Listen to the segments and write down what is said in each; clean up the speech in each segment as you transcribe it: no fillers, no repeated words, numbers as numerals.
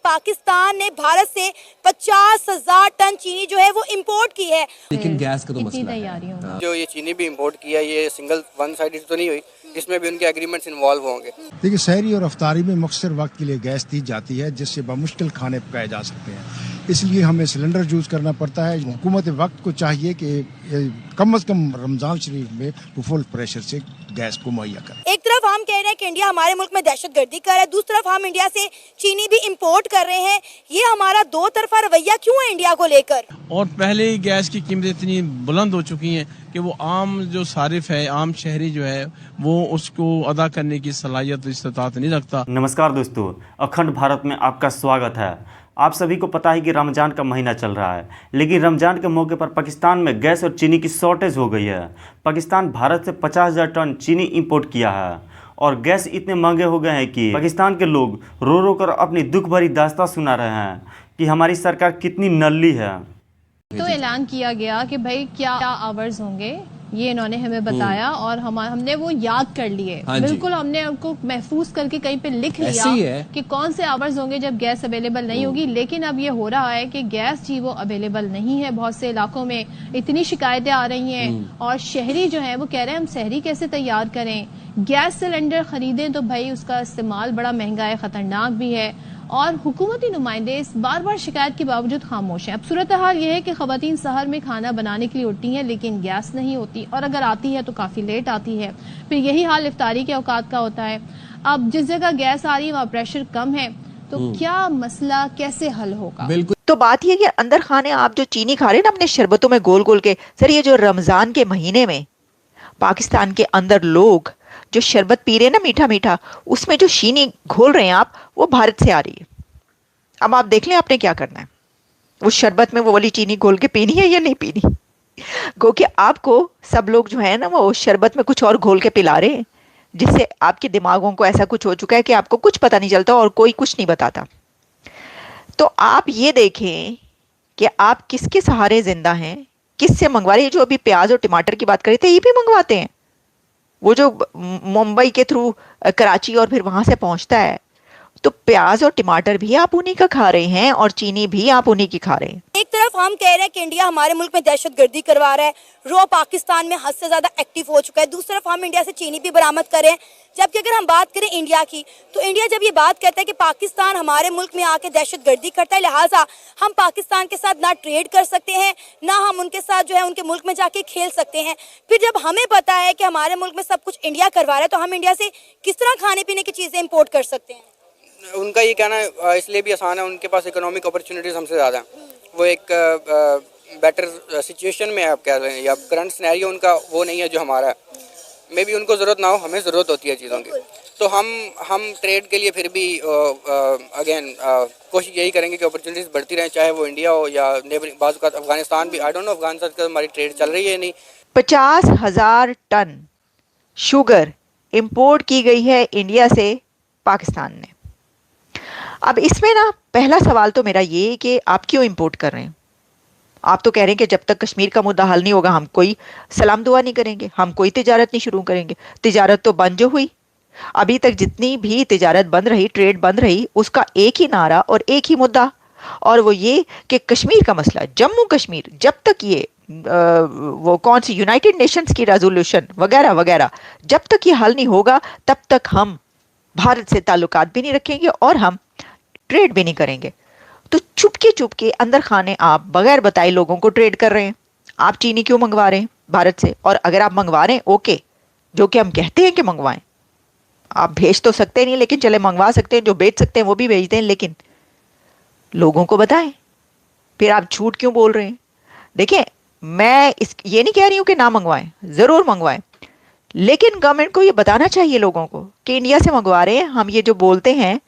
पाकिस्तान ने भारत से 50,000 टन चीनी जो है वो इंपोर्ट की है। लेकिन गैस का तो मसला है। जो ये चीनी भी इंपोर्ट किया, ये सिंगल वन साइडेड तो नहीं हुई, इसमें भी उनके एग्रीमेंट्स इन्वॉल्व होंगे। देखिए, सहरी और अफ्तारी में मुख्तसर वक्त के लिए गैस दी जाती है जिससे बमुश्किल खाने पकाए जा सकते हैं, इसलिए हमें सिलेंडर यूज करना पड़ता है। हुकूमत वक्त को चाहिए कि कम से कम रमजान शरीफ में वो फुल प्रेशर से गैस को मुहैया करें। एक तरफ हम कह रहे हैं कि इंडिया हमारे मुल्क में दहशतगर्दी कर रहा है, दूसरी तरफ हम इंडिया से चीनी भी इंपोर्ट कर रहे हैं। ये हमारा दो तरफा रवैया क्यों है इंडिया को लेकर? और पहले ही गैस की कीमतें इतनी बुलंद हो चुकी हैं कि वो आम जो सारिफ है, आम शहरी जो है, वो उसको अदा करने की सलाहियत इस्तात नहीं रखता। नमस्कार दोस्तों, अखंड भारत में आपका स्वागत है। आप सभी को पता है कि रमज़ान का महीना चल रहा है, लेकिन रमज़ान के मौके पर पाकिस्तान में गैस और चीनी की शॉर्टेज हो गई है। पाकिस्तान भारत से 50,000 टन चीनी इंपोर्ट किया है और गैस इतने महंगे हो गए हैं कि पाकिस्तान के लोग रो रो कर अपनी दुख भरी दास्तां सुना रहे हैं कि हमारी सरकार कितनी नल्ली है। तो ऐलान किया गया कि भाई क्या आवर्स होंगे, ये इन्होंने हमें बताया और हमने वो याद कर लिए। बिल्कुल हमने उनको महफूज करके कहीं पे लिख लिया कि कौन से आवर्स होंगे जब गैस अवेलेबल नहीं होगी। लेकिन अब ये हो रहा है कि गैस जी वो अवेलेबल नहीं है। बहुत से इलाकों में इतनी शिकायतें आ रही हैं और शहरी जो है वो कह रहे हैं हम शहरी कैसे तैयार करें, गैस सिलेंडर खरीदें तो भाई उसका इस्तेमाल बड़ा महंगा है, खतरनाक भी है। और हुकूमती नुमाइंदे इस बार बार शिकायत के बावजूद खामोश हैं। अब सूरत हाल ये है कि खवातीन सहर में खाना बनाने के लिए उठती हैं लेकिन गैस नहीं होती, और अगर आती है तो काफी लेट आती है। फिर यही हाल इफ्तारी के औकात का होता है। अब जिस जगह गैस आ रही है वहाँ प्रेशर कम है, तो क्या मसला कैसे हल होगा? बिल्कुल। तो बात ये कि अंदर खाने आप जो चीनी खा रहे हैं ना अपने शरबतों में गोल गोल के, सर ये जो रमजान के महीने में पाकिस्तान के अंदर लोग जो शरबत पी रहे हैं ना मीठा मीठा, उसमें जो चीनी घोल रहे हैं आप, वो भारत से आ रही है। अब आप देख लें आपने क्या करना है। वो शरबत में वो वाली चीनी घोल के पीनी है या नहीं पीनी, क्योंकि आपको सब लोग जो है ना वो शरबत में कुछ और घोल के पिला रहे हैं, जिससे आपके दिमागों को ऐसा कुछ हो चुका है कि आपको कुछ पता नहीं चलता और कोई कुछ नहीं बताता। तो आप ये देखें कि आप किसके सहारे जिंदा हैं, किससे मंगवा रहे हैं। जो अभी प्याज और टमाटर की बात करे थे, ये भी मंगवाते हैं, वो जो मुंबई के थ्रू कराची और फिर वहां से पहुंचता है। तो प्याज और टमाटर भी आप उन्हीं का खा रहे हैं और चीनी भी आप उन्हीं की खा रहे हैं। एक तरफ हम कह रहे हैं कि इंडिया हमारे मुल्क में दहशतगर्दी करवा रहा है, रॉ पाकिस्तान में हद से ज्यादा एक्टिव हो चुका है। दूसरी तरफ हम इंडिया से चीनी भी बरामद कर रहे हैं। जबकि अगर हम बात करें इंडिया की, तो इंडिया जब ये बात करता है कि पाकिस्तान हमारे मुल्क में आके दहशतगर्दी करता है, लिहाजा हम पाकिस्तान के साथ ना ट्रेड कर सकते हैं, ना हम उनके साथ जो है उनके मुल्क में जाके खेल सकते हैं। फिर जब हमें पता है कि हमारे मुल्क में सब कुछ इंडिया करवा रहा है, तो हम इंडिया से किस तरह खाने पीने की चीजें इम्पोर्ट कर सकते हैं? उनका ये कहना इसलिए भी आसान है, उनके पास इकोनॉमिक अपॉर्चुनिटीज़ हमसे ज़्यादा हैं। वो एक बेटर सिचुएशन में है, आप कह रहे हैं, या करंट सिनेरियो उनका वो नहीं है जो हमारा है। मे बी उनको ज़रूरत ना हो, हमें ज़रूरत होती है चीज़ों की। तो हम ट्रेड के लिए फिर भी अगेन कोशिश यही करेंगे कि अपॉर्चुनिटीज़ बढ़ती रहें, चाहे वो इंडिया हो या नेबरिंग बाजू का अफगानिस्तान भी। आई डोंट नो अफगानिस्तान का हमारी ट्रेड चल रही है नहीं। 50,000 टन शुगर इंपोर्ट की गई है इंडिया से पाकिस्तान ने। अब इसमें ना पहला सवाल तो मेरा ये कि आप क्यों इंपोर्ट कर रहे हैं? आप तो कह रहे हैं कि जब तक कश्मीर का मुद्दा हल नहीं होगा हम कोई सलाम दुआ नहीं करेंगे, हम कोई तिजारत नहीं शुरू करेंगे। तिजारत तो बंद जो हुई, अभी तक जितनी भी तिजारत बंद रही, ट्रेड बंद रही, उसका एक ही नारा और एक ही मुद्दा, और वो ये कि कश्मीर का मसला, जम्मू कश्मीर, जब तक ये वो कौन सी यूनाइटेड नेशंस की रेजोल्यूशन वगैरह वगैरह, जब तक ये हल नहीं होगा तब तक हम भारत से ताल्लुकात भी नहीं रखेंगे और हम ट्रेड भी नहीं करेंगे। तो चुपके अंदर खाने आप बगैर बताए लोगों को ट्रेड कर रहे हैं। आप चीनी क्यों मंगवा रहे हैं भारत से? और अगर आप मंगवा रहे हैं, ओके, जो कि हम कहते हैं कि मंगवाएं, आप भेज तो सकते नहीं, लेकिन चले मंगवा सकते हैं, जो बेच सकते हैं वो भी भेज दें, लेकिन लोगों को बताएं। फिर आप झूठ क्यों बोल रहे हैं? देखिए, मैं ये नहीं कह रही हूं कि ना मंगवाएं, जरूर मंगवाएं, लेकिन गवर्नमेंट को ये बताना चाहिए लोगों को कि इंडिया से मंगवा रहे हैं हम। ये जो बोलते हैं,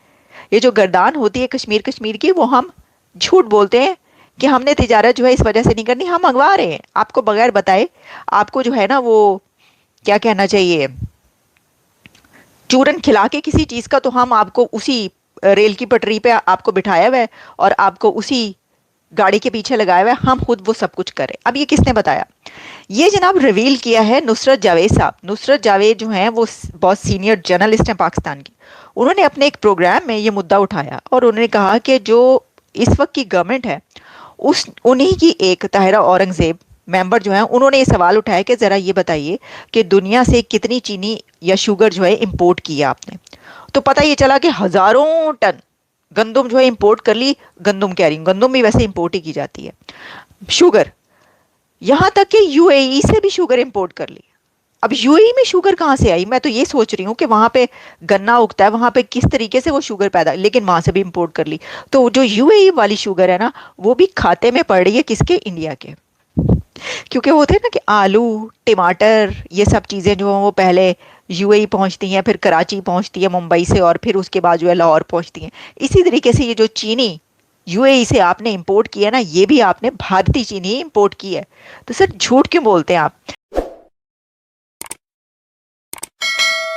ये जो गर्दान होती है कश्मीर की, वो हम झूठ बोलते हैं कि हमने तिजारत जो है इस वजह से नहीं करनी, हम मंगवा रहे हैं आपको बगैर बताए। आपको जो है ना वो क्या कहना चाहिए, चूरन खिला के किसी चीज का, तो हम आपको उसी रेल की पटरी पे आपको बिठाया हुआ है और आपको उसी गाड़ी के पीछे लगाया हुआ है, हम खुद वो सब कुछ करें। अब ये किसने बताया? ये जनाब रिवील किया है नुसरत जावेद साहब। नुसरत जावेद जो हैं वो बहुत सीनियर जर्नलिस्ट हैं पाकिस्तान की। उन्होंने अपने एक प्रोग्राम में ये मुद्दा उठाया और उन्होंने कहा कि जो इस वक्त की गवर्नमेंट है उन्हीं की एक ताहिरा औरंगजेब मेंबर जो हैं, उन्होंने ये सवाल उठाया कि ज़रा ये बताइए कि दुनिया से कितनी चीनी या शुगर जो है इंपोर्ट किया आपने। तो पता ये चला कि हज़ारों टन गंदम जो है इंपोर्ट कर ली। गंदम कह रही हूँ, गंदम भी वैसे इंपोर्ट ही की जाती है। शुगर, यहाँ तक कि यूएई से भी शुगर इंपोर्ट कर ली। अब यूएई में शुगर कहाँ से आई? मैं तो ये सोच रही हूँ कि वहाँ पे गन्ना उगता है, वहाँ पे किस तरीके से वो शुगर पैदा, लेकिन वहाँ से भी इंपोर्ट कर ली। तो जो यूएई वाली शुगर है ना, वो भी खाते में पड़ रही है किसके? इंडिया के। क्योंकि वो थे ना कि आलू, टमाटर, ये सब चीज़ें जो हैं वो पहले यूएई पहुंचती हैं, फिर कराची पहुंचती है मुंबई से, और फिर उसके बाद जो है लाहौर पहुंचती हैं। इसी तरीके से ये जो चीनी यूएई से आपने इंपोर्ट किया ना, ये भी आपने भारतीय चीनी इंपोर्ट की है। तो सर झूठ क्यों बोलते हैं आप?